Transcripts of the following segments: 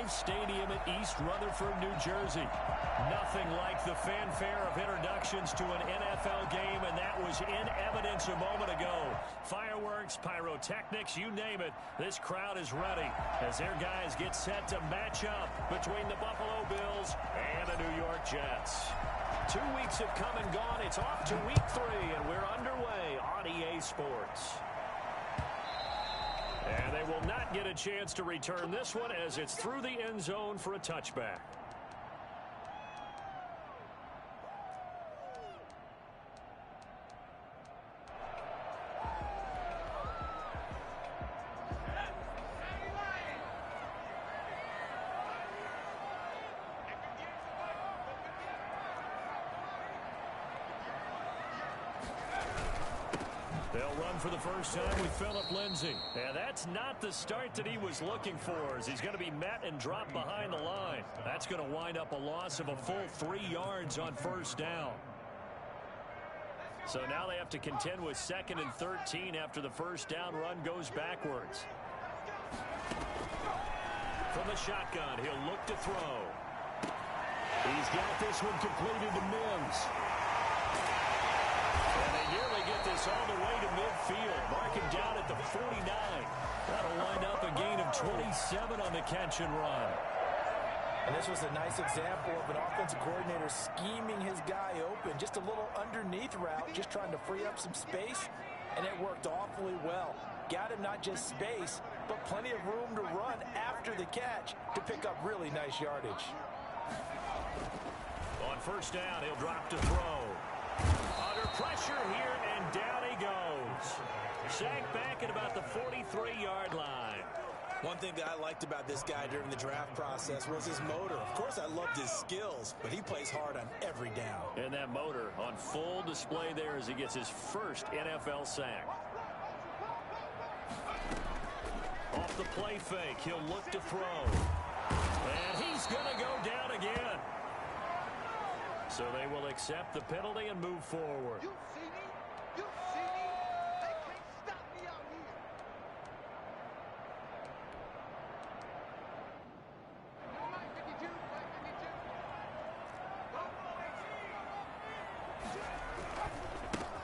Giants Stadium at East Rutherford, New Jersey. Nothing like the fanfare of introductions to an NFL game, and that was in evidence a moment ago. Fireworks, pyrotechnics, you name it. This crowd is ready as their guys get set to match up between the Buffalo Bills and the New York Jets. 2 weeks have come and gone. It's off to week 3, and we're underway on EA Sports. And they will not get a chance to return this one as it's through the end zone for a touchback. They'll run for the first time with Phillip Lindsay. And that's not the start that he was looking for, as he's going to be met and dropped behind the line. That's going to wind up a loss of a full 3 yards on first down. So now they have to contend with 2nd and 13 after the first down run goes backwards. From the shotgun, he'll look to throw. He's got this one completed to Mims. And they nearly get this all the way to midfield. Marking down at the 49. That'll wind up a gain of 27 on the catch and run. And this was a nice example of an offensive coordinator scheming his guy open. Just a little underneath route, just trying to free up some space. And it worked awfully well. Got him not just space, but plenty of room to run after the catch to pick up really nice yardage. On first down, he'll drop to throw. Under pressure here, and down he goes. Sacked back at about the 43-yard line. One thing that I liked about this guy during the draft process was his motor. Of course, I loved his skills, but he plays hard on every down. And that motor on full display there as he gets his first NFL sack. Off the play fake, he'll look to throw. And he's going to go down again. So they will accept the penalty and move forward. You see me? You see me? They can't stop me out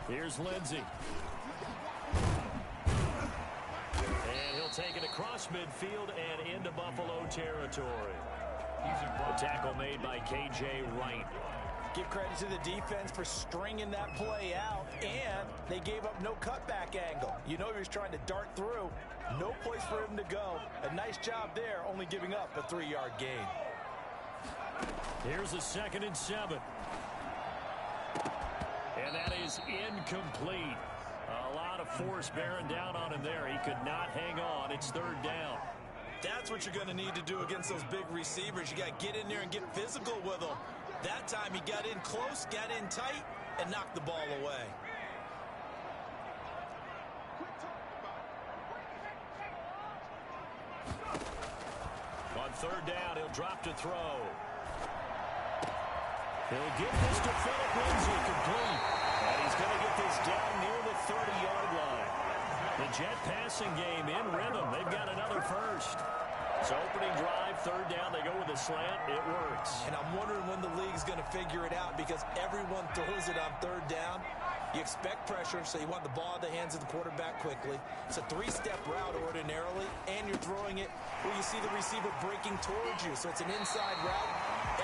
here. Here's Lindsay. And he'll take it across midfield and into Buffalo territory. A tackle made by K.J. Wright. Give credit to the defense for stringing that play out, and they gave up no cutback angle. You know he was trying to dart through. No place for him to go. A nice job there, only giving up a 3-yard gain. Here's a 2nd and 7. And that is incomplete. A lot of force bearing down on him there. He could not hang on. It's 3rd down. That's what you're going to need to do against those big receivers. You got to get in there and get physical with them. That time he got in close, got in tight, and knocked the ball away. On 3rd down, he'll drop to throw. He'll get this to Phillip Lindsay, complete. And he's going to get this down near the 30-yard line. The Jet passing game in rhythm. They've got another first. So opening drive, 3rd down, they go with a slant. It works. And I'm wondering when the league's going to figure it out, because everyone throws it on 3rd down. You expect pressure, so you want the ball in the hands of the quarterback quickly. It's a 3-step route ordinarily, and you're throwing it where you see the receiver breaking towards you. So it's an inside route.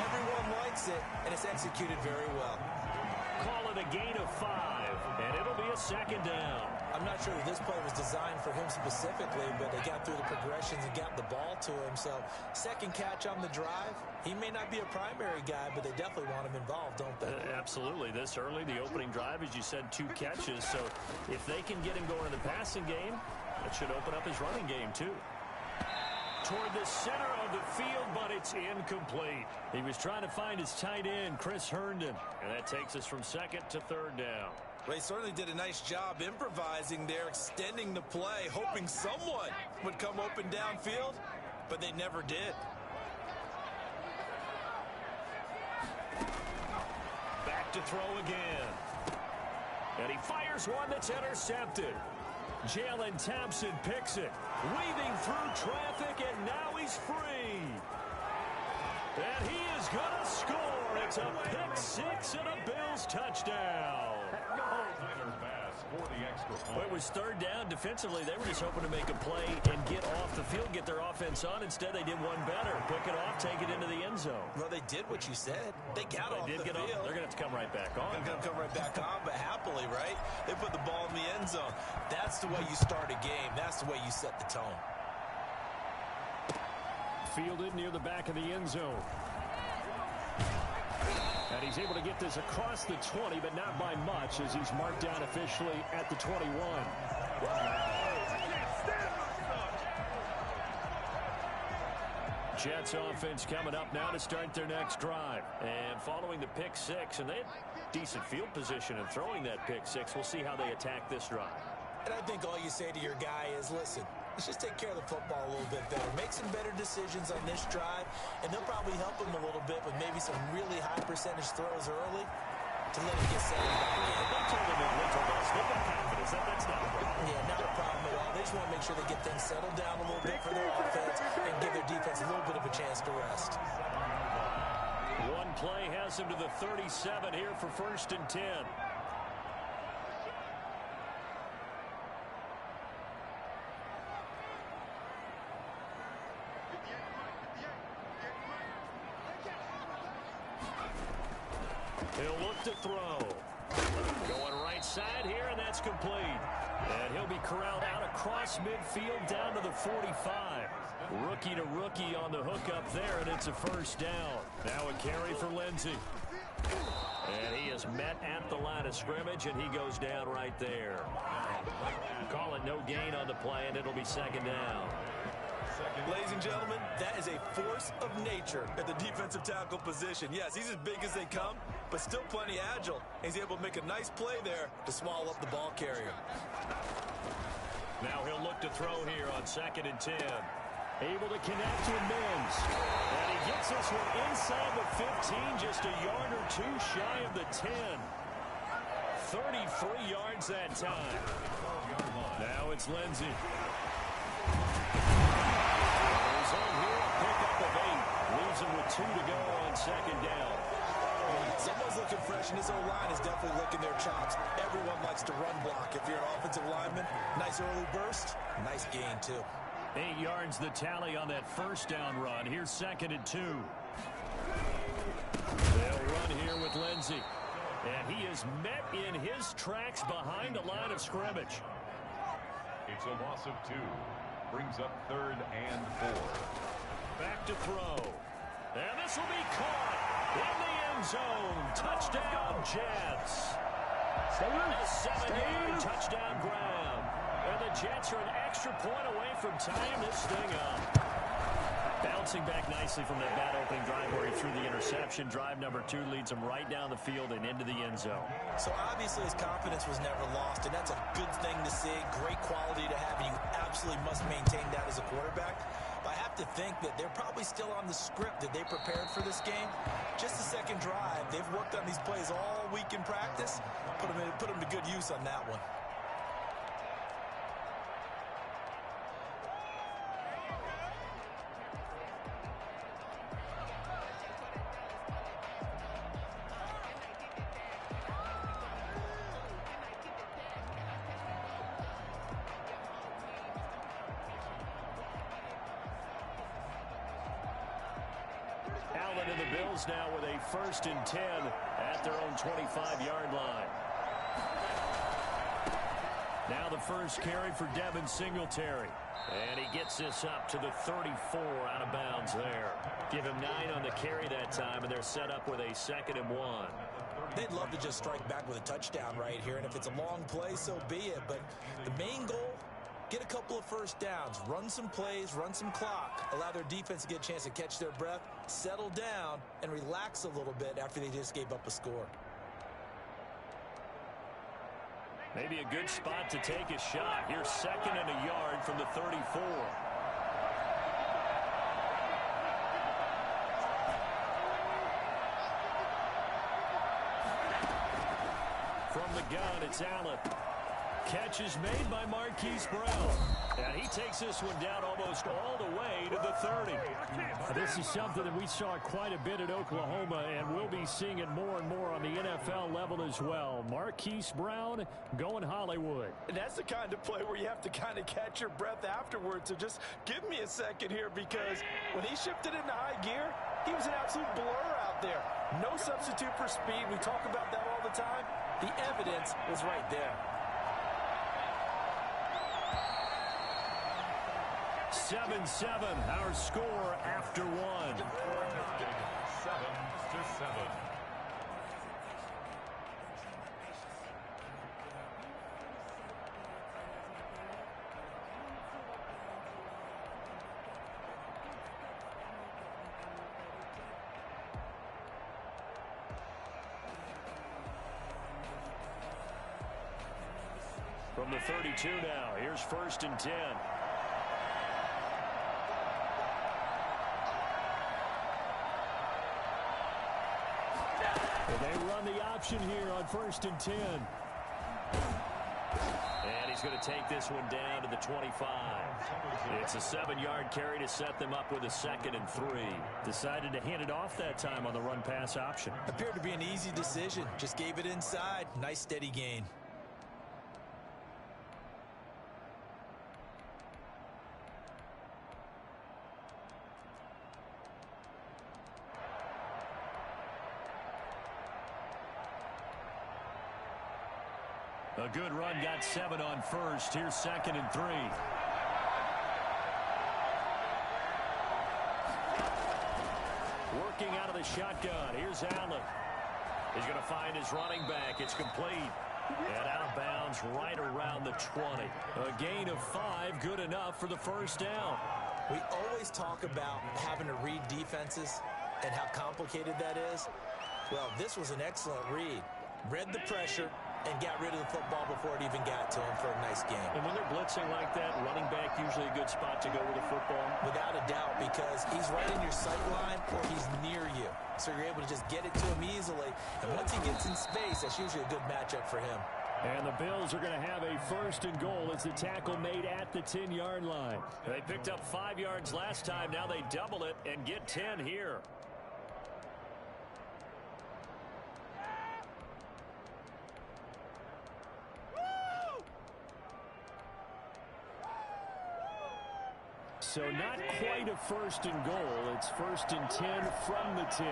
Everyone likes it, and it's executed very well. Call it a gain of 5, and it'll be a 2nd down. I'm not sure that this play was designed for him specifically, but they got through the progressions and got the ball to him. So 2nd catch on the drive. He may not be a primary guy, but they definitely want him involved, don't they? Absolutely. This early, the opening drive, as you said, 2 catches. So if they can get him going in the passing game, that should open up his running game too. Toward the center of the field, but it's incomplete. He was trying to find his tight end, Chris Herndon, and that takes us from 2nd to 3rd down. Well, he certainly did a nice job improvising there, extending the play, hoping someone would come open downfield, but they never did. Back to throw again. And he fires one that's intercepted. Jalen Thompson picks it, weaving through traffic, and now he's free. And he is going to score. It's a pick six and a Bills touchdown. Well, it was third down. Defensively, they were just hoping to make a play and get off the field, get their offense on. Instead, they did one better. Pick it off, take it into the end zone. Well, they did what you said. They got off the field. They're going to have to come right back on. They're going to come right back on, but happily, right? They put the ball in the end zone. That's the way you start a game. That's the way you set the tone. Fielded near the back of the end zone. And he's able to get this across the 20, but not by much, as he's marked down officially at the 21. Jets offense coming up now to start their next drive. And following the pick six, and they had decent field position in throwing that pick six. We'll see how they attack this drive. And I think all you say to your guy is, listen, let's just take care of the football a little bit better. Make some better decisions on this drive, and they'll probably help him a little bit with maybe some really high percentage throws early to let him get settled back in. They told him in mental best. They've got confidence. That's not a problem. Yeah, not a problem at all. They just want to make sure they get things settled down a little bit for their offense and give their defense a little bit of a chance to rest. One play has him to the 37 here for 1st and 10. He'll look to throw. Going right side here, and that's complete. And he'll be corralled out across midfield down to the 45. Rookie to rookie on the hook up there, and it's a first down. Now a carry for Lindsey. And he is met at the line of scrimmage, and he goes down right there. Call it no gain on the play, and it'll be second down. Ladies and gentlemen, that is a force of nature at the defensive tackle position. Yes, he's as big as they come, but still plenty agile. He's able to make a nice play there to swallow up the ball carrier. Now he'll look to throw here on 2nd and 10. Able to connect with Mims. And he gets this one inside the 15, just a yard or two shy of the 10. 33 yards that time. Now it's Lindsey. He's on here, a pickup of 8. Leaves him with 2 to go on 2nd down. Someone's looking fresh, and his O-line is definitely licking their chops. Everyone likes to run block. If you're an offensive lineman, nice early burst, nice gain, too. 8 yards the tally on that first down run. Here's 2nd and 2. They'll run here with Lindsey. And he is met in his tracks behind the line of scrimmage. It's a loss of 2. Brings up 3rd and 4. Back to throw. And this will be caught in the end zone. Touchdown, Jets. A 7-yard touchdown grab. And the Jets are an extra point away from tying this thing up. Bouncing back nicely from that bad opening drive where he threw the interception. Drive number 2 leads him right down the field and into the end zone. So obviously his confidence was never lost, and that's a good thing to see. Great quality to have, and you absolutely must maintain that as a quarterback. But I have to think that they're probably still on the script that they prepared for this game. Just the second drive. They've worked on these plays all week in practice. Put them to good use on that one. Allen and the Bills now with a 1st and 10 at their own 25-yard line. Now the first carry for Devin Singletary. And he gets this up to the 34 out of bounds there. Give him 9 on the carry that time, and they're set up with a 2nd and 1. They'd love to just strike back with a touchdown right here, and if it's a long play, so be it. But the main goal, get a couple of first downs, run some plays, run some clock, allow their defense to get a chance to catch their breath, settle down, and relax a little bit after they just gave up a score. Maybe a good spot to take a shot. Here's 2nd and a yard from the 34. From the gun, it's Allen. Catch is made by Marquise Brown. And he takes this one down almost all the way to the 30. This is something that we saw quite a bit at Oklahoma, and we'll be seeing it more and more on the NFL level as well. Marquise Brown going Hollywood. And that's the kind of play where you have to kind of catch your breath afterwards. So just give me a second here, because when he shifted into high gear, he was an absolute blur out there. No substitute for speed. We talk about that all the time. The evidence was right there. 7-7, our score after one. 7-7. From the 32 now, here's 1st and 10. They run the option here on 1st and 10. And he's going to take this one down to the 25. It's a 7-yard carry to set them up with a 2nd and 3. Decided to hand it off that time on the run-pass option. Appeared to be an easy decision. Just gave it inside. Nice steady gain. A good run, got 7 on 1st. Here's 2nd and 3. Working out of the shotgun. Here's Allen. He's going to find his running back. It's complete. And out of bounds right around the 20. A gain of 5, good enough for the 1st down. We always talk about having to read defenses and how complicated that is. Well, this was an excellent read. Read the pressure and got rid of the football before it even got to him for a nice game. And when they're blitzing like that, running back usually a good spot to go with the football. Without a doubt, because he's right in your sight line or he's near you. So you're able to just get it to him easily. And once he gets in space, that's usually a good matchup for him. And the Bills are going to have a 1st and goal as the tackle made at the 10-yard line. They picked up 5 yards last time. Now they double it and get 10 here. So not quite a 1st and goal. It's 1st and 10 from the 10.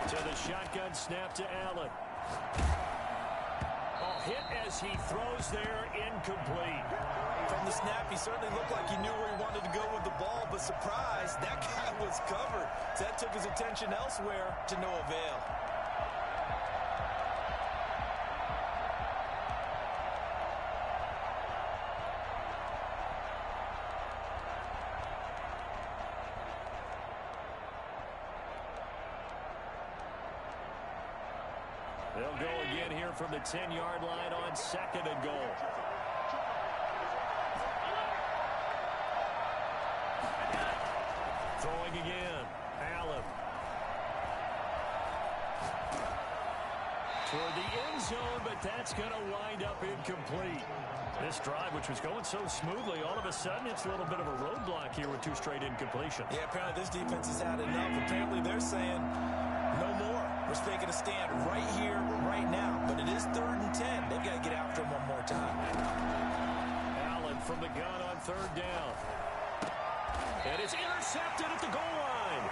To the shotgun snap to Allen. Hit as he throws there, incomplete. From the snap, he certainly looked like he knew where he wanted to go with the ball, but surprise, that guy was covered. So that took his attention elsewhere to no avail. They'll go again here from the 10-yard line on 2nd and goal. Throwing again. Allen. Toward the end zone, but that's going to wind up incomplete. This drive, which was going so smoothly, all of a sudden it's a little bit of a roadblock here with 2 straight incompletions. Yeah, apparently this defense has had enough. Apparently they're saying no more. We're taking a stand right here, right now. But it is 3rd and 10. They've got to get after him one more time. Allen from the gun on 3rd down. And it's intercepted at the goal line.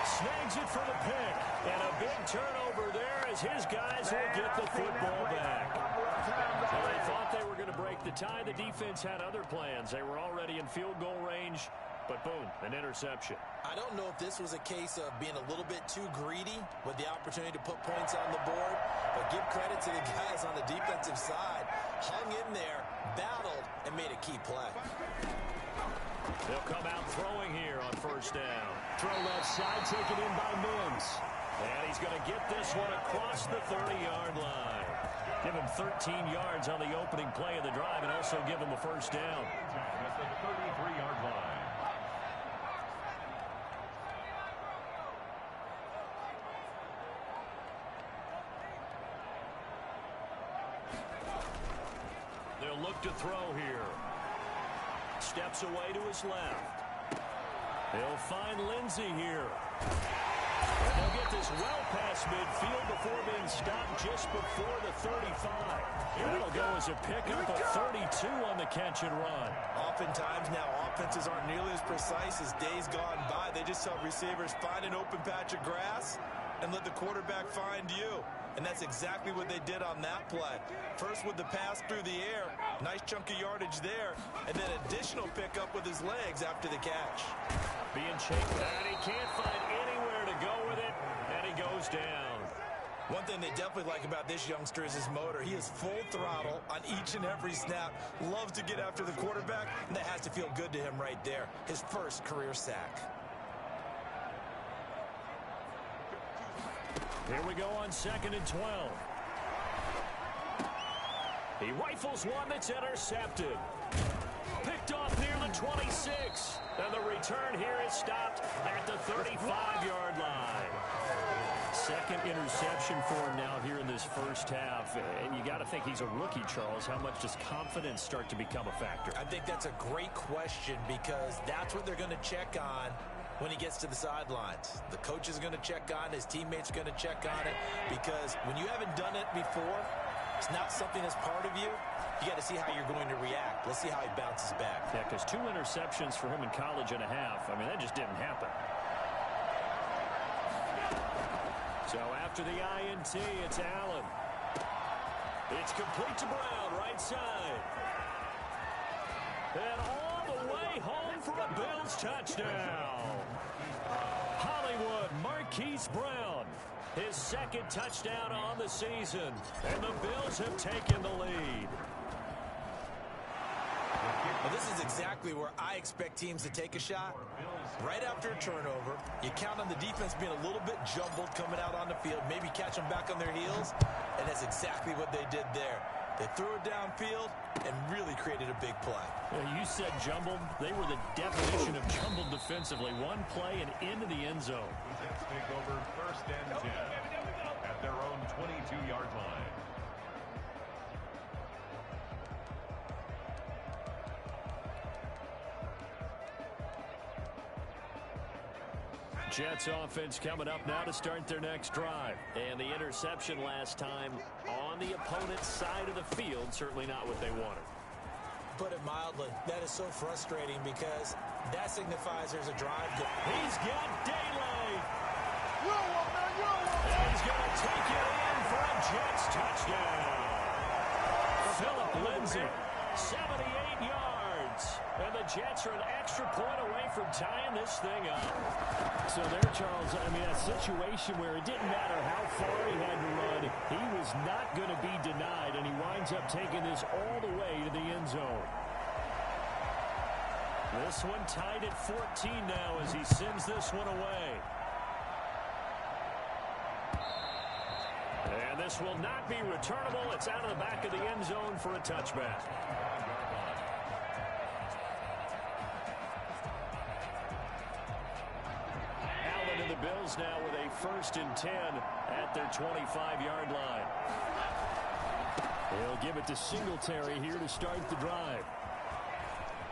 Snags it for the pick. And a big turnover there as his guys will get the football back. Well, they thought they were going to break the tie. The defense had other plans. They were already in field goal range. But boom, an interception. I don't know if this was a case of being a little bit too greedy with the opportunity to put points on the board, but give credit to the guys on the defensive side. Hung in there, battled, and made a key play. They'll come out throwing here on 1st down. Throw left side, taken in by Mims. And he's going to get this one across the 30-yard line. Give him 13 yards on the opening play of the drive and also give him a 1st down. That's the 33-yard line. look to throw here. Steps away to his left. He'll find Lindsey here. And they'll get this well past midfield before being stopped just before the 35. That'll go as a pickup of 32 on the catch and run. Oftentimes now offenses aren't nearly as precise as days gone by. They just help receivers find an open patch of grass and let the quarterback find you. And that's exactly what they did on that play. First with the pass through the air, nice chunk of yardage there, and then additional pickup with his legs after the catch. Being chased, and he can't find anywhere to go with it, and he goes down. One thing they definitely like about this youngster is his motor. He is full throttle on each and every snap, loves to get after the quarterback, and that has to feel good to him right there. His first career sack. Here we go on 2nd and 12. He rifles one that's intercepted. Picked off near the 26. And the return here is stopped at the 35-yard line. Second interception for him now here in this first half. And you got to think he's a rookie, Charles. How much does confidence start to become a factor? I think that's a great question because that's what they're going to check on when he gets to the sidelines. The coach is going to check on it. His teammates are going to check on it because when you haven't done it before, it's not something that's part of you. You got to see how you're going to react. Let's see how he bounces back. Yeah, because 2 interceptions for him in college and a half. I mean, that just didn't happen. So after the INT, it's Allen. It's complete to Brown, right side. And all the way home for a Bills touchdown. Hollywood, Marquise Brown. His second touchdown on the season. And the Bills have taken the lead. Well, this is exactly where I expect teams to take a shot. Right after a turnover, you count on the defense being a little bit jumbled coming out on the field, maybe catch them back on their heels, and that's exactly what they did there. They threw it downfield and really created a big play. Yeah, you said jumbled. They were the definition of jumbled defensively. One play and into the end zone. Jets take over 1st and 10 at their own 22-yard line. Jets offense coming up now to start their next drive. And the interception last time on the opponent's side of the field, certainly not what they wanted. Put it mildly, that is so frustrating because that signifies there's a drive going. He's got daylight. And he's going to take it in for a Jets touchdown. Philip Lindsay, 78 yards. And the Jets are an extra point away from tying this thing up. So there, Charles, I mean, a situation where it didn't matter how far he had to run, he was not going to be denied, and he winds up taking this all the way to the end zone. This one tied at 14 now as he sends this one away. And this will not be returnable. It's out of the back of the end zone for a touchback. Bills now with a 1st and 10 at their 25-yard line. He'll give it to Singletary here to start the drive.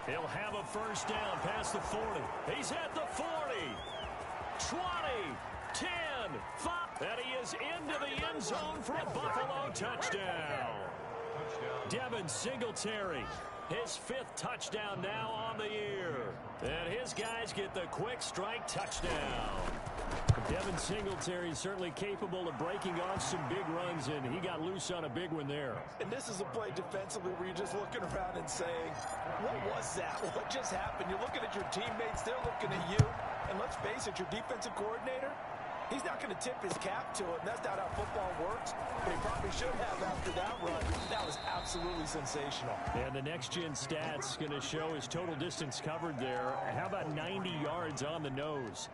He'll have a first down past the 40. He's at the 40, 20, 10, 5. And he is into the end zone for a Buffalo touchdown. Devin Singletary, his 5th touchdown now on the year. And his guys get the quick strike touchdown. Devin Singletary is certainly capable of breaking on some big runs, and he got loose on a big one there. And this is a play defensively where you're just looking around and saying, what was that? What just happened? You're looking at your teammates, they're looking at you. And let's face it, your defensive coordinator, he's not going to tip his cap to it. That's not how football works. But he probably should have after that run. That was absolutely sensational. And the next-gen stats going to show his total distance covered there. How about 90 yards on the nose?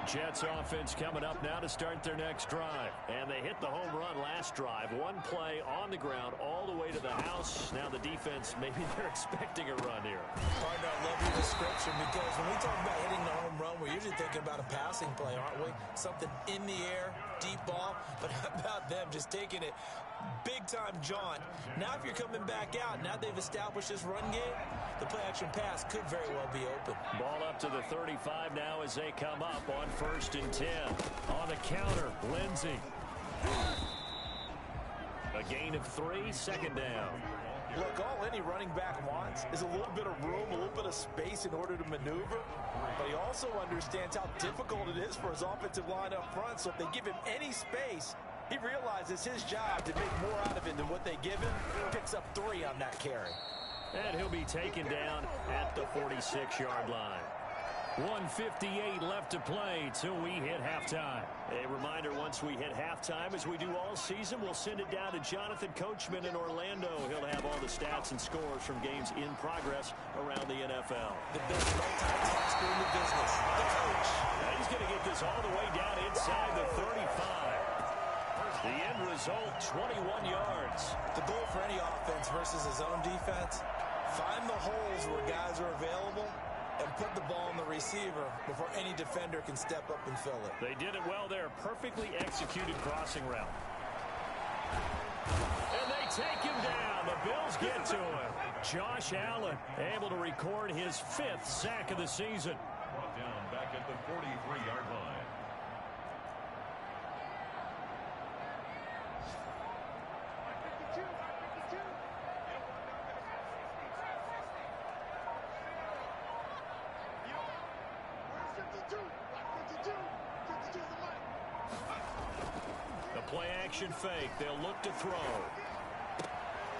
Jets offense coming up now to start their next drive. And they hit the home run last drive. One play on the ground all the way to the house. Now the defense, maybe they're expecting a run here. Partner, I love your description because when we talk about hitting the home run, we're usually thinking about a passing play, aren't we? Something in the air, deep ball. But how about them just taking it big-time jaunt. Now if you're coming back out, now they've established this run game, the play-action pass could very well be open. Ball up to the 35 now as they come up on 1st and 10. On the counter, Lindsey. A gain of 3, 2nd down. Look, all any running back wants is a little bit of room, a little bit of space in order to maneuver. But he also understands how difficult it is for his offensive line up front. So if they give him any space, he realizes his job to make more out of it than what they give him. Picks up 3 on that carry. And he'll be taken down at the 46-yard line. 1:58 left to play till we hit halftime. A reminder, once we hit halftime, as we do all season, we'll send it down to Jonathan Coachman in Orlando. He'll have all the stats and scores from games in progress around the NFL. The best multitasker in the business, the coach. Now he's going to get this all the way down inside the 35. The end result, 21 yards. The goal for any offense versus his own defense, find the holes where guys are available and put the ball on the receiver before any defender can step up and fill it. They did it well there. Perfectly executed crossing route. And they take him down. The Bills get to him. Josh Allen able to record his 5th sack of the season. Brought down back at the 43-yard line. Play-action fake. They'll look to throw. Man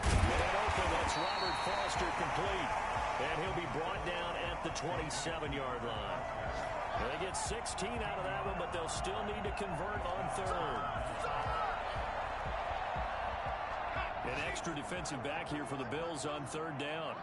open. That's Robert Foster complete. And he'll be brought down at the 27-yard line. They get 16 out of that one, but they'll still need to convert on 3rd. An extra defensive back here for the Bills on 3rd down.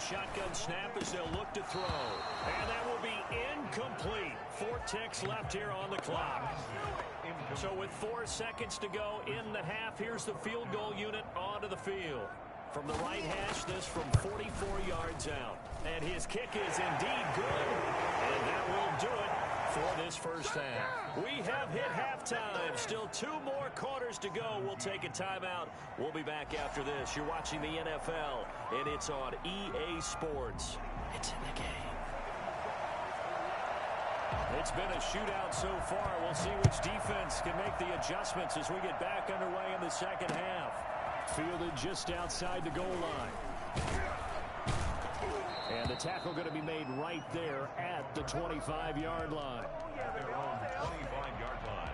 Shotgun snap as they'll look to throw. And that will be incomplete. 4 ticks left here on the clock. So with 4 seconds to go in the half, here's the field goal unit onto the field. From the right hash, this from 44 yards out. And his kick is indeed good. And that will do it for this first half. We have hit halftime. Still 2 more quarters to go. We'll take a timeout. We'll be back after this. You're watching the NFL, and it's on EA Sports. It's in the game. It's been a shootout so far. We'll see which defense can make the adjustments as we get back underway in the second half. Fielded just outside the goal line. And the tackle going to be made right there at the 25-yard line. At their own 25-yard line.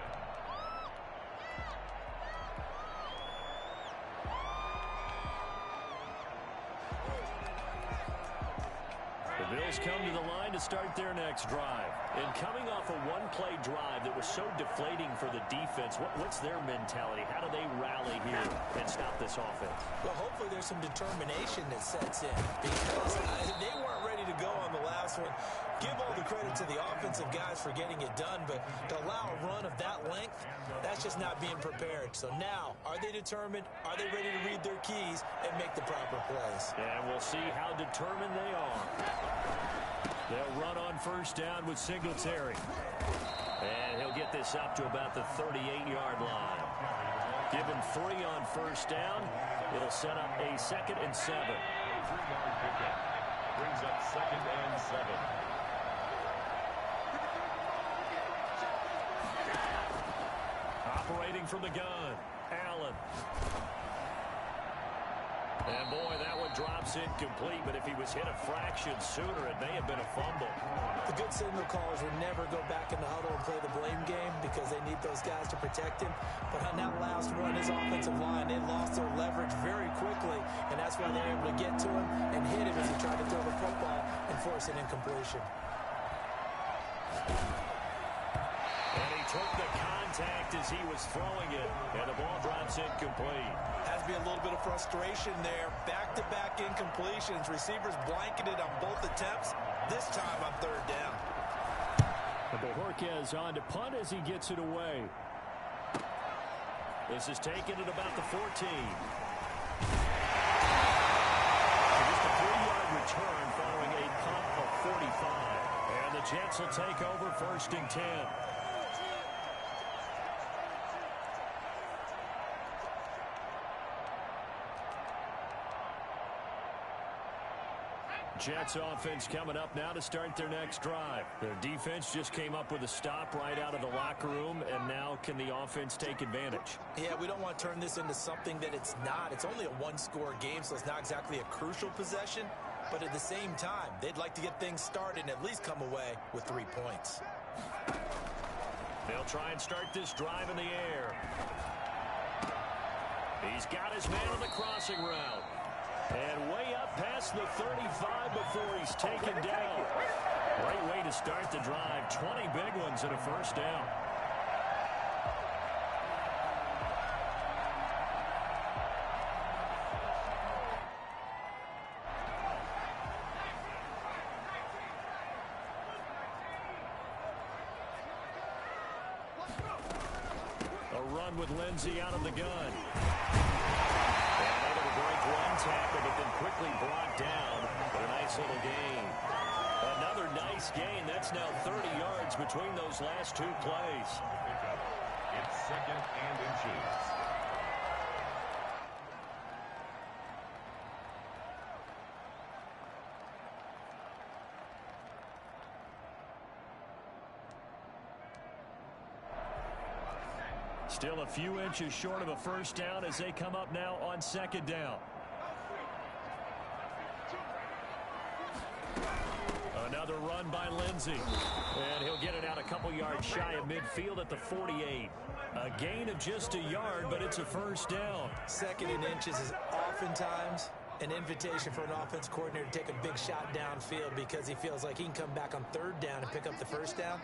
The Bills come to the line to start their next drive. And coming off a one-play drive that was so deflating for the defense, what's their mentality? How do they rally here and stop this offense? Well, hopefully there's some determination that sets in because they weren't ready to go on the last one. Give all the credit to the offensive guys for getting it done, but to allow a run of that length, that's just not being prepared. So now, are they determined? Are they ready to read their keys and make the proper plays? And we'll see how determined they are. They'll run on first down with Singletary. And he'll get this up to about the 38-yard line. Given 3 on first down, it'll set up a 2nd and 7. 3-yard pickup. Brings up 2nd and 7. Operating from the gun, Allen. And boy, that one drops incomplete, but if he was hit a fraction sooner, it may have been a fumble. The good signal callers would never go back in the huddle and play the blame game because they need those guys to protect him. But on that last run, his offensive line, they lost their leverage very quickly, and that's why they were able to get to him and hit him as he tried to throw the football and force an incompletion. And he took the contact as he was throwing it, and the ball drops incomplete. Has to be a little bit of frustration there. Back-to-back incompletions. Receivers blanketed on both attempts. This time on 3rd down. Bojorquez on to punt as he gets it away. This is taken at about the 14. Jets will take over 1st and 10. Jets offense coming up now to start their next drive. Their defense just came up with a stop right out of the locker room, and now can the offense take advantage? Yeah, we don't want to turn this into something that it's not. It's only a one-score game, so it's not exactly a crucial possession. But at the same time, they'd like to get things started and at least come away with 3 points. They'll try and start this drive in the air. He's got his man on the crossing route. And way up past the 35 before he's taken down. Great way to start the drive. 20 big ones and a 1st down. A run with Lindsey out of the gun. One tackle, but then quickly brought down. But a nice little gain. Another nice gain. That's now 30 yards between those last 2 plays. It's 2nd and inches. Still a few inches short of a 1st down as they come up now on 2nd down. Another run by Lindsey. And he'll get it out a couple yards shy of midfield at the 48. A gain of just a yard, but it's a 1st down. 2nd and inches is oftentimes an invitation for an offense coordinator to take a big shot downfield because he feels like he can come back on 3rd down and pick up the 1st down.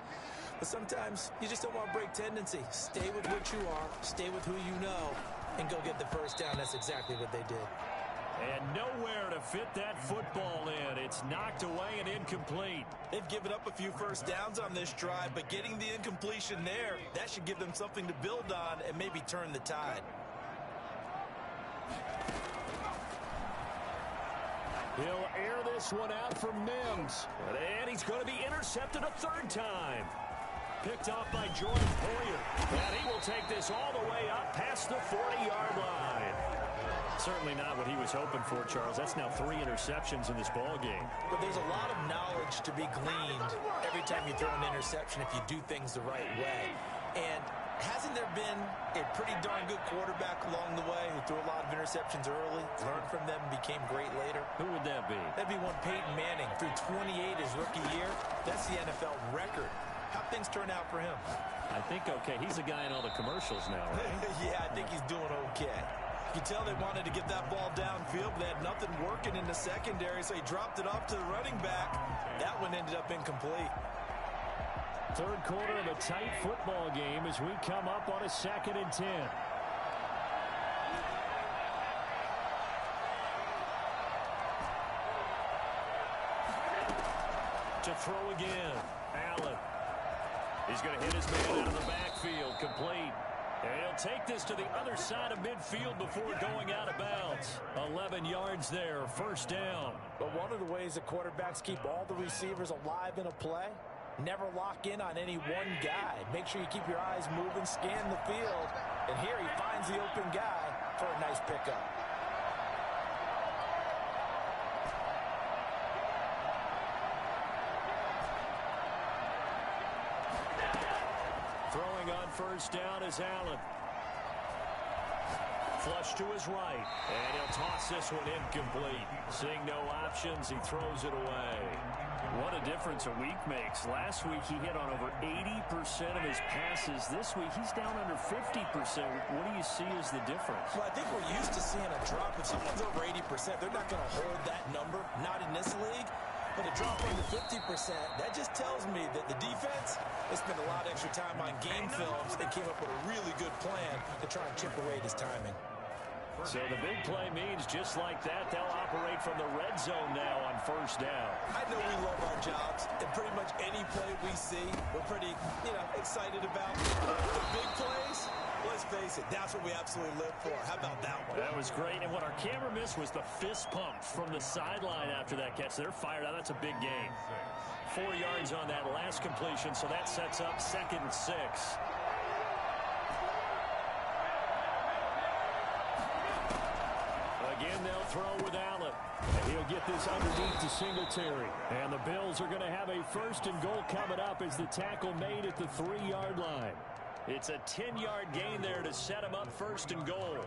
But sometimes you just don't want to break tendency. Stay with what you are, stay with who you know, and go get the 1st down. That's exactly what they did. And nowhere to fit that football in. It's knocked away and incomplete. They've given up a few 1st downs on this drive, but getting the incompletion there, that should give them something to build on and maybe turn the tide. He'll air this one out for Mims. And he's going to be intercepted a 3rd time. Picked off by Jordan Poyer. And he will take this all the way up past the 40-yard line. Certainly not what he was hoping for, Charles. That's now 3 interceptions in this ball game. But there's a lot of knowledge to be gleaned every time you throw an interception if you do things the right way. And hasn't there been a pretty darn good quarterback along the way who threw a lot of interceptions early, learned from them, and became great later? Who would that be? That'd be one Peyton Manning. Threw 28 his rookie year. That's the NFL record. How'd things turn out for him? I think okay. He's a guy in all the commercials now, right? Yeah, I think he's doing okay. You can tell they wanted to get that ball downfield. They had nothing working in the secondary, so he dropped it off to the running back. That one ended up incomplete. 3rd quarter of a tight football game as we come up on a 2nd and 10. To throw again. Allen. He's going to hit his man out of the backfield. Complete. And he'll take this to the other side of midfield before going out of bounds. 11 yards there, 1st down. But one of the ways the quarterbacks keep all the receivers alive in a play, never lock in on any one guy. Make sure you keep your eyes moving, scan the field. And here he finds the open guy for a nice pickup. Throwing on 1st down is Allen. Flush to his right. And he'll toss this one incomplete. Seeing no options, he throws it away. What a difference a week makes. Last week he hit on over 80% of his passes. This week he's down under 50%. What do you see as the difference? Well, I think we're used to seeing a drop. If someone's over 80%, they're not going to hold that number. Not in this league. But a drop under 50%, that just tells me that the defense has spent a lot of extra time on game films and came up with a really good plan to try and chip away at his timing. So the big play means just like that, they'll operate from the red zone now on 1st down. I know we love our jobs, and pretty much any play we see, we're pretty, excited about. The big plays, Let's face it, that's what we absolutely live for. How about that one? That was great, and what our camera missed was the fist pump from the sideline after that catch. They're fired out. That's a big gain. 4 yards on that last completion, so that sets up 2nd and 6. Again, they'll throw with Allen. And he'll get this underneath to Singletary. And the Bills are going to have a 1st and goal coming up as the tackle made at the 3-yard line. It's a 10-yard gain there to set him up 1st and goal.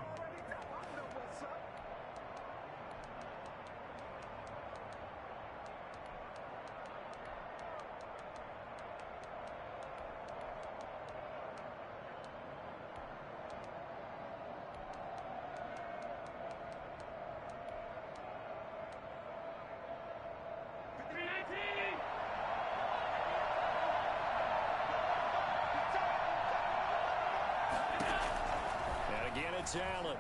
It's Allen.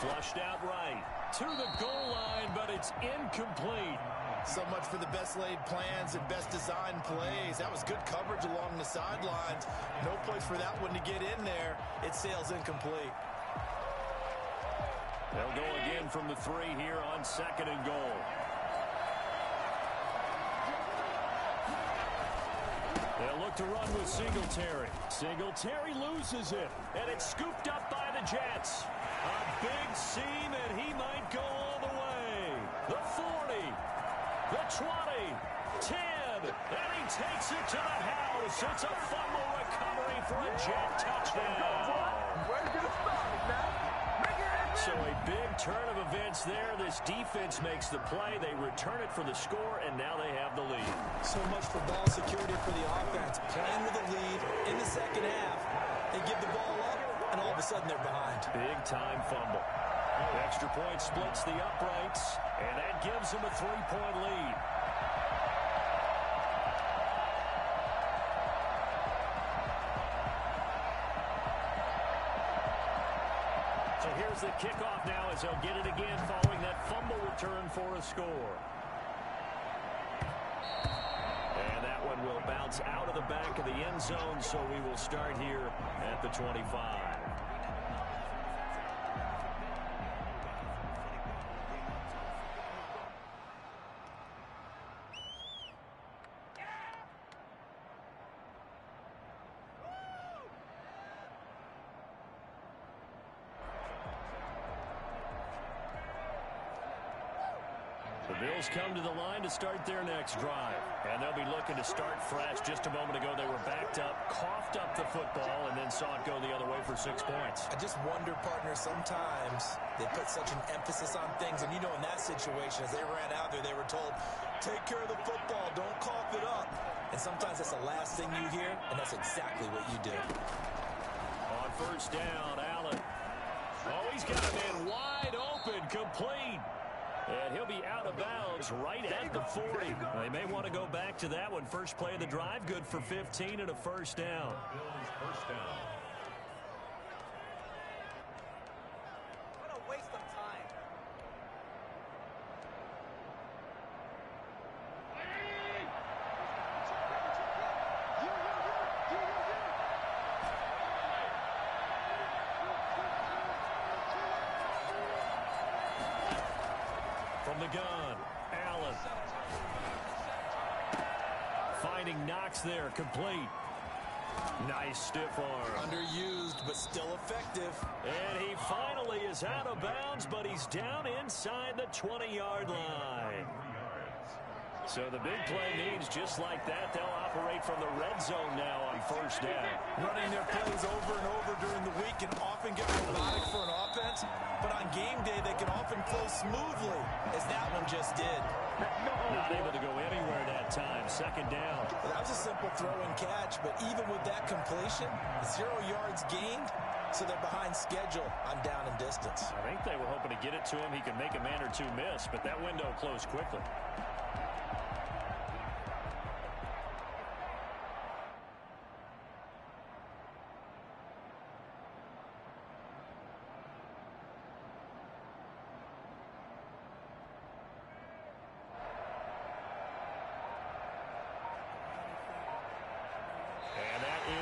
Flushed out right. To the goal line, but it's incomplete. So much for the best laid plans and best designed plays. That was good coverage along the sidelines. No place for that one to get in there. It sails incomplete. They'll go again from the 3 here on 2nd and goal. They'll look to run with Singletary. Singletary loses it, and it's scooped up by the Jets. A big seam, and he might go all the way. The 40, the 20, 10, and he takes it to the house. It's a fumble recovery for a Jet touchdown. Where's going to stop, man? So a big turn of events there. This defense makes the play. They return it for the score, and now they have the lead. So much for ball security for the offense. Playing with a lead in the second half. They give the ball up, and all of a sudden they're behind. Big-time fumble. The extra point splits the uprights, and that gives them a 3-point lead. So here's the kickoff now as they'll get it again following that fumble return for a score. And that one will bounce out of the back of the end zone, so we will start here at the 25. The Bills come to the line to start their next drive. And they'll be looking to start fresh. Just a moment ago, they were backed up, coughed up the football, and then saw it go the other way for 6 points. I just wonder, partner, sometimes they put such an emphasis on things. And, you know, in that situation, as they ran out there, they were told, take care of the football, don't cough it up. And sometimes that's the last thing you hear, and that's exactly what you do. On 1st down, Allen. Oh, he's got a man wide open, complete. And he'll be out of bounds right at the 40. They may want to go back to that one. First play of the drive, good for 15 and a 1st down. Bills 1st down. What a waste of time. From the gun, Allen. Finding Knox there, complete. Nice stiff arm. Underused, but still effective. And he finally is out of bounds, but he's down inside the 20-yard line. So the big play means just like that, they'll operate from the red zone now on 1st down. Running their plays over and over during the week can often get robotic for an offense, but on game day they can often flow smoothly, as that one just did. Not able to go anywhere that time. 2nd down. Well, that was a simple throw and catch, but even with that completion, 0 yards gained, so they're behind schedule on down and distance. I think they were hoping to get it to him. He could make a man or two miss, but that window closed quickly.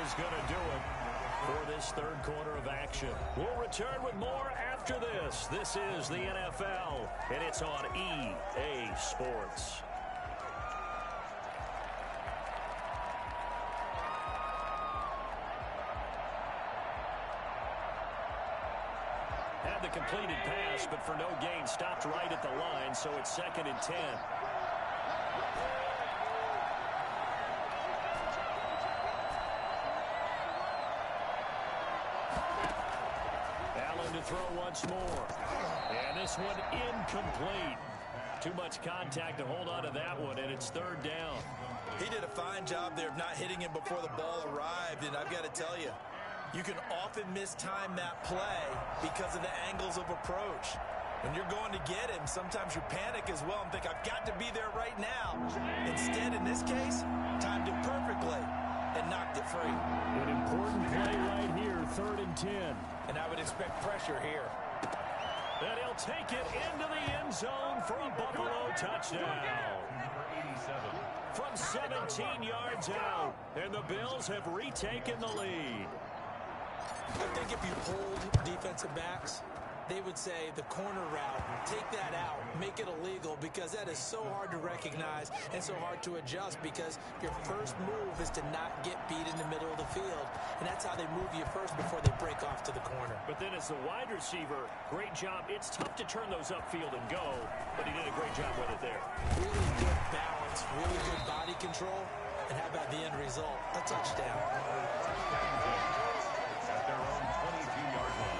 Is going to do it. for this third quarter of action. We'll return with more after this. This is the NFL, and it's on EA Sports. Had the completed pass, but for no gain, stopped right at the line, so it's 2nd and 10. Allen to throw once more. And this one incomplete. Too much contact to hold on to that one, and it's 3rd down. He did a fine job there of not hitting him before the ball arrived, and I've got to tell you, you can often mistime that play because of the angles of approach. When you're going to get him, sometimes you panic as well and think, I've got to be there right now. Instead, in this case, timed it perfectly and knocked it free. An important play right here, 3rd and 10. And I would expect pressure here. And he'll take it into the end zone for a Buffalo touchdown. From 17 yards out, and the Bills have retaken the lead. I think if you polled defensive backs, they would say the corner route, take that out, make it illegal, because that is so hard to recognize and so hard to adjust, because your first move is to not get beat in the middle of the field, and that's how they move you first before they break off to the corner. But then as the wide receiver, great job. It's tough to turn those upfield and go, but he did a great job with it there. Really good balance, really good body control, and how about the end result? A touchdown. At their own 22-yard line.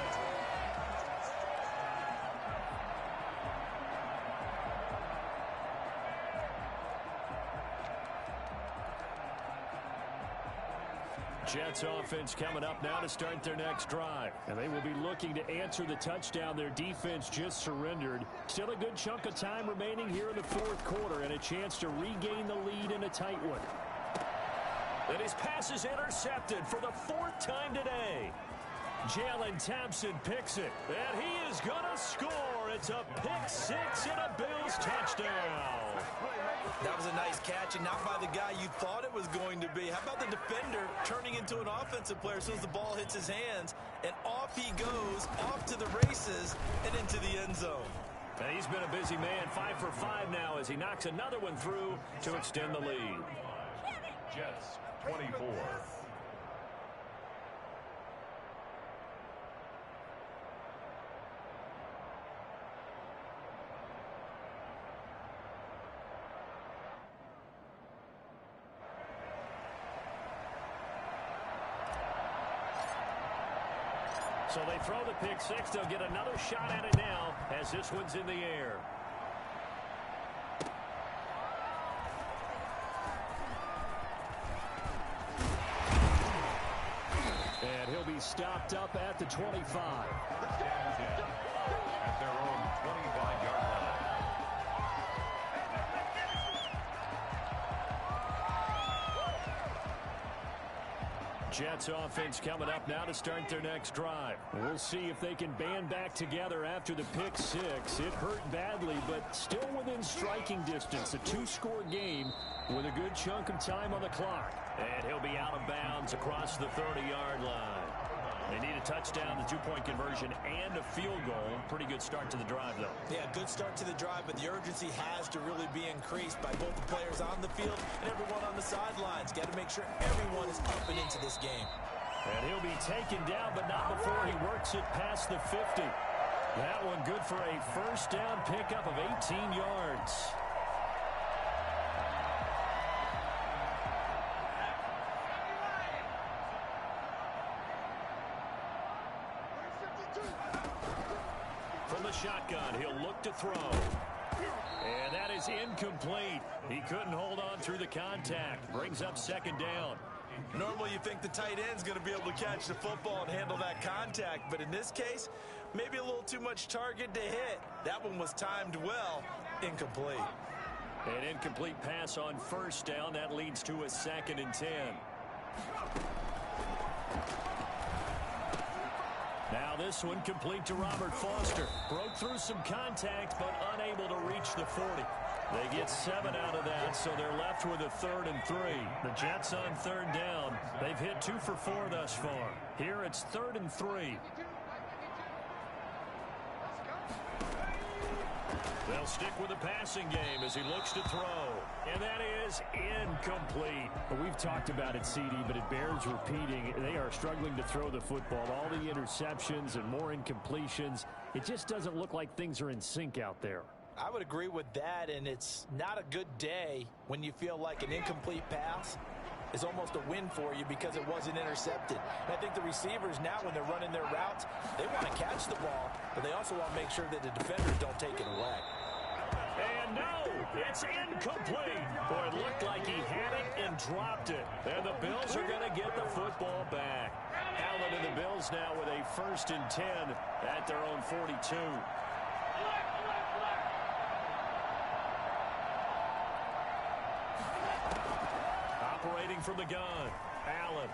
Jets offense coming up now to start their next drive. And they will be looking to answer the touchdown their defense just surrendered. Still a good chunk of time remaining here in the 4th quarter and a chance to regain the lead in a tight one. And his pass is intercepted for the 4th time today. Jalen Thompson picks it, and he is going to score. It's a pick 6 and a Bills touchdown. That was a nice catch, and not by the guy you thought it was going to be. How about the defender turning into an offensive player as soon as the ball hits his hands, and off he goes, off to the races, and into the end zone. And he's been a busy man, 5 for 5 now as he knocks another one through to extend the lead. Jets 24. So they throw the pick 6. They'll get another shot at it now as this one's in the air. And he'll be stopped up at the 25. At their own 25-yard line. Jets offense coming up now to start their next drive. We'll see if they can band back together after the pick 6. It hurt badly, but still within striking distance. A 2-score game with a good chunk of time on the clock. And he'll be out of bounds across the 30-yard line. They need a touchdown, the 2-point conversion, and a field goal. Pretty good start to the drive, though. Yeah, good start to the drive, but the urgency has to really be increased by both the players on the field and everyone on the sidelines. Got to make sure everyone is up and into this game. And he'll be taken down, but not before he works it past the 50. That one good for a first down pickup of 18 yards. From the shotgun, he'll look to throw. And that is incomplete. He couldn't hold on through the contact. Brings up 2nd down. Normally you think the tight end's going to be able to catch the football and handle that contact, but in this case, maybe a little too much target to hit. That one was timed well. Incomplete. An incomplete pass on first down. That leads to a 2nd and 10. Now this one complete to Robert Foster. Broke through some contact, but unable to reach the 40. They get 7 out of that, so they're left with a 3rd and 3. The Jets on 3rd down. They've hit 2 for 4 thus far. Here it's 3rd and 3. They'll stick with the passing game as he looks to throw. And that is incomplete. Well, we've talked about it, CD, but it bears repeating. They are struggling to throw the football. All the interceptions and more incompletions. It just doesn't look like things are in sync out there. I would agree with that, and it's not a good day when you feel like an incomplete pass is almost a win for you because it wasn't intercepted. And I think the receivers now, when they're running their routes, they want to catch the ball, but they also want to make sure that the defenders don't take it away. And no, it's incomplete. Boy, it looked like he had it and dropped it. And the Bills are going to get the football back. Allen and the Bills now with a 1st and 10 at their own 42. Operating from the gun, Allen.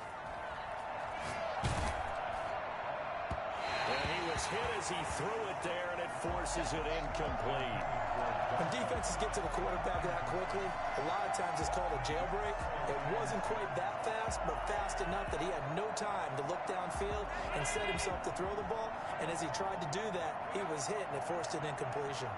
And he was hit as he threw it there, and it forces it incomplete. When defenses get to the quarterback that quickly, a lot of times it's called a jailbreak. It wasn't quite that fast, but fast enough that he had no time to look downfield and set himself to throw the ball. And as he tried to do that, he was hit, and it forced an incompletion.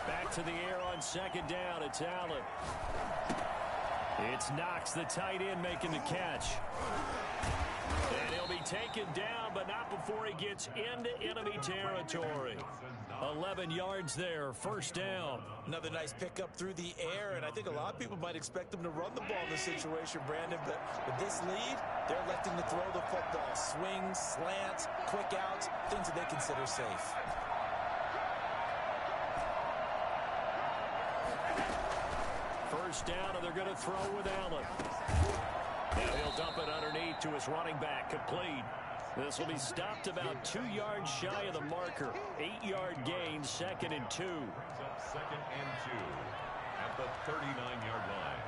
Back to the air on 2nd down. It's Allen. It's Knox, the tight end, making the catch. And he'll be taken down, but not before he gets into enemy territory. 11 yards there, 1st down. Another nice pickup through the air, and I think a lot of people might expect them to run the ball in this situation, Brandon, but with this lead, they're electing to throw the football. Swings, slants, quick outs, things that they consider safe. First down, and they're going to throw with Allen. Now he'll dump it underneath to his running back, complete. This will be stopped about 2 yards shy of the marker. 8-yard gain, 2nd and 2. 2nd and 2 at the 39-yard line.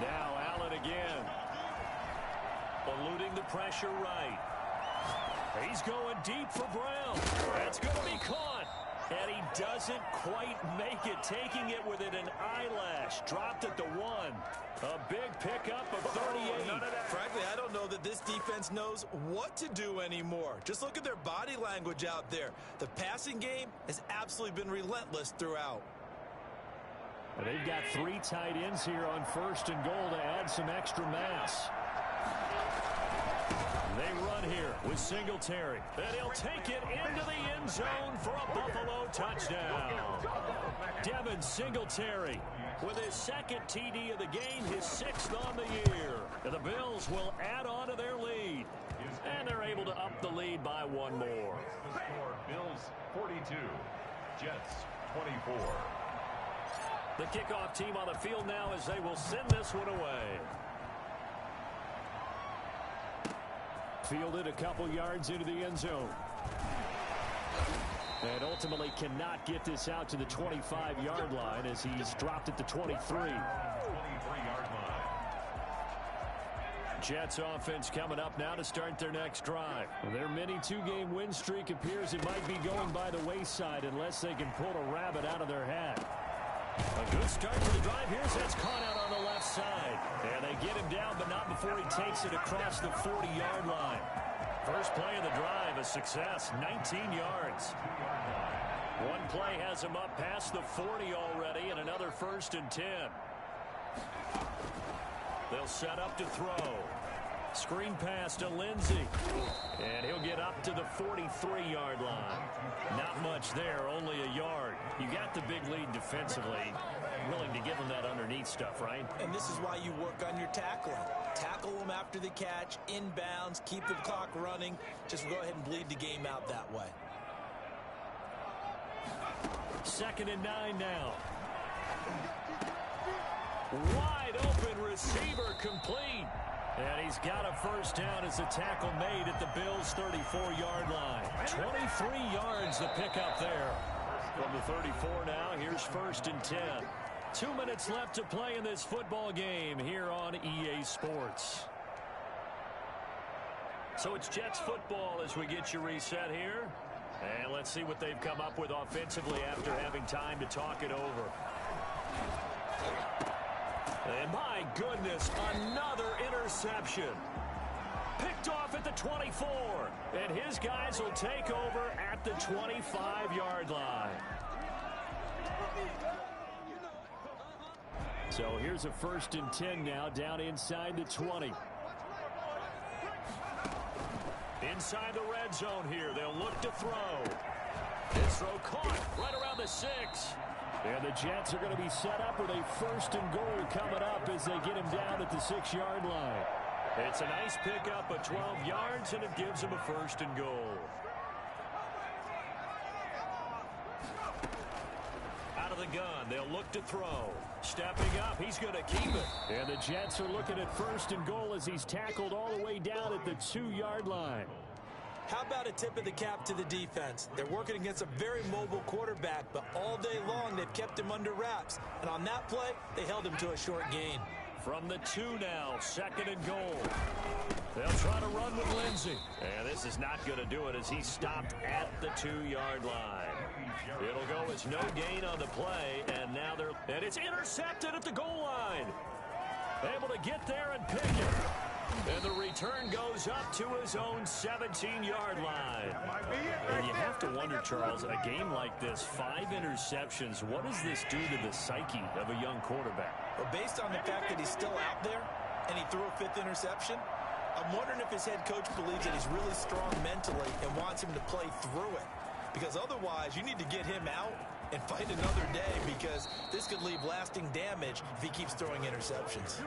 Now Allen again. Eluding the pressure right. He's going deep for Brown. That's going to be caught. And he doesn't quite make it, taking it within an eyelash. Dropped at the 1. A big pickup of 38. Frankly, I don't know that this defense knows what to do anymore. Just look at their body language out there. The passing game has absolutely been relentless throughout. And they've got 3 tight ends here on 1st and goal to add some extra mass. They run here with Singletary. And he'll take it into the end zone for a Buffalo touchdown. Devin Singletary with his 2nd TD of the game, his 6th on the year. And the Bills will add on to their lead. And they're able to up the lead by 1 more. The score, Bills 42, Jets 24. The kickoff team on the field now as they will send this one away. Fielded a couple yards into the end zone. And ultimately cannot get this out to the 25-yard line as he's dropped at the 23. 23-yard line. Jets offense coming up now to start their next drive. Their mini 2-game win streak appears it might be going by the wayside unless they can pull a rabbit out of their hat. A good start to the drive. Here's that's caught out on the left side. And they get him down, but not before he takes it across the 40-yard line. First play of the drive, a success, 19 yards. One play has him up past the 40 already, and another 1st and 10. They'll set up to throw. Screen pass to Lindsey. And he'll get up to the 43-yard line. Not much there, only a yard. You got the big lead defensively. Willing to give them that underneath stuff, right? And this is why you work on your tackling. Tackle them after the catch, inbounds, keep the clock running. Just go ahead and bleed the game out that way. 2nd and 9 now. Wide open receiver, complete. And he's got a first down as the tackle made at the Bills' 34-yard line. 23 yards the pickup there. From the 34 now, here's 1st and 10. 2 minutes left to play in this football game here on EA Sports. So it's Jets football as we get you reset here. And let's see what they've come up with offensively after having time to talk it over. And my goodness, another interception. Picked off at the 24. And his guys will take over at the 25-yard line. So here's a 1st and 10 now down inside the 20. Inside the red zone here. They'll look to throw. This throw caught right around the 6. And the Jets are going to be set up with a 1st and goal coming up as they get him down at the 6-yard line. It's a nice pickup of 12 yards, and it gives them a 1st and goal. Out of the gun, they'll look to throw. Stepping up, he's going to keep it. And the Jets are looking at 1st and goal as he's tackled all the way down at the 2-yard line. How about a tip of the cap to the defense? They're working against a very mobile quarterback, but all day long they've kept him under wraps. And on that play, they held him to a short gain. From the 2 now, 2nd and goal. They'll try to run with Lindsey. And this is not going to do it as he's stopped at the 2-yard line. It'll go as no gain on the play, and now and it's intercepted at the goal line. Able to get there and pick it. And the return goes up to his own 17-yard line. And you have to wonder, Charles, a game like this, 5 interceptions, what does this do to the psyche of a young quarterback? Well, based on the fact that he's still out there and he threw a 5th interception, I'm wondering if his head coach believes that he's really strong mentally and wants him to play through it. Because otherwise, you need to get him out and fight another day, because this could leave lasting damage if he keeps throwing interceptions.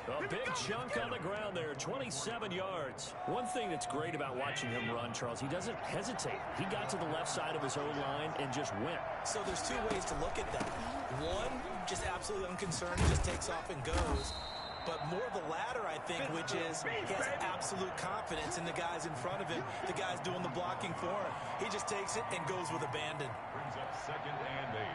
A big chunk on the ground there, 27 yards. One thing that's great about watching him run, Charles, he doesn't hesitate. He got to the left side of his own line and just went. So there's 2 ways to look at that. One, just absolutely unconcerned, just takes off and goes. But more the latter, I think, which is he has absolute confidence in the guys in front of him, the guys doing the blocking for him. He just takes it and goes with abandon. Brings up 2nd and 8.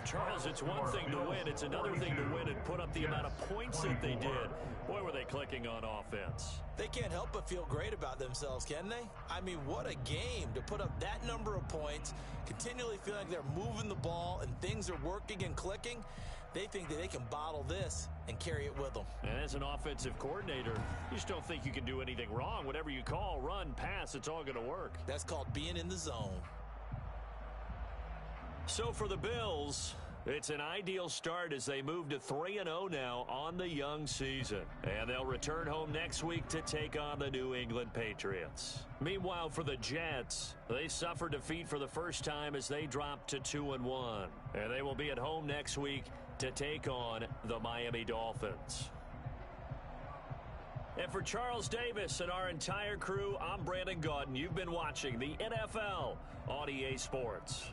Charles, it's one thing to win. It's another thing to win and put up the amount of points that they did. Boy, were they clicking on offense. They can't help but feel great about themselves, can they? I mean, what a game to put up that number of points, continually feeling like they're moving the ball and things are working and clicking. They think that they can bottle this and carry it with them. And as an offensive coordinator, you just don't think you can do anything wrong. Whatever you call, run, pass, it's all going to work. That's called being in the zone. So for the Bills, it's an ideal start as they move to 3-0 now on the young season. And they'll return home next week to take on the New England Patriots. Meanwhile, for the Jets, they suffered defeat for the first time as they dropped to 2-1. And they will be at home next week to take on the Miami Dolphins. And for Charles Davis and our entire crew, I'm Brandon Gaudin. You've been watching the NFL on EA Sports.